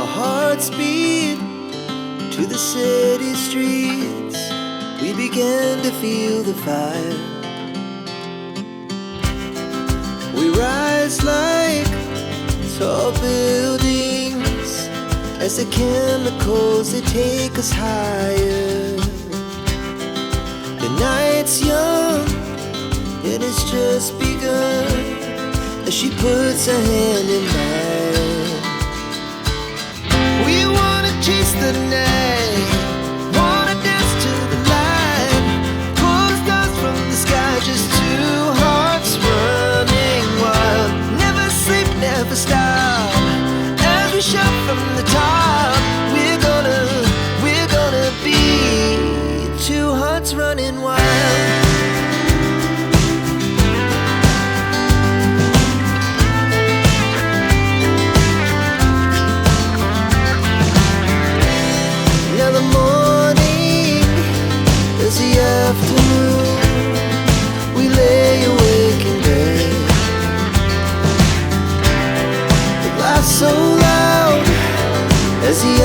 Our hearts beat to the city streets. We began to feel the fire. We rise like tall buildings as the chemicals, they take us higher. The night's young and it's just begun as she puts her hand in mine. We wanna chase the night, wanna dance to the light, pull the stars from the sky, just two hearts running wild. Never sleep, never stop, as we shout from the top. We're gonna be two hearts running wild. Now the morning is the afternoon. We lay awake in bed. The laughs so loud as the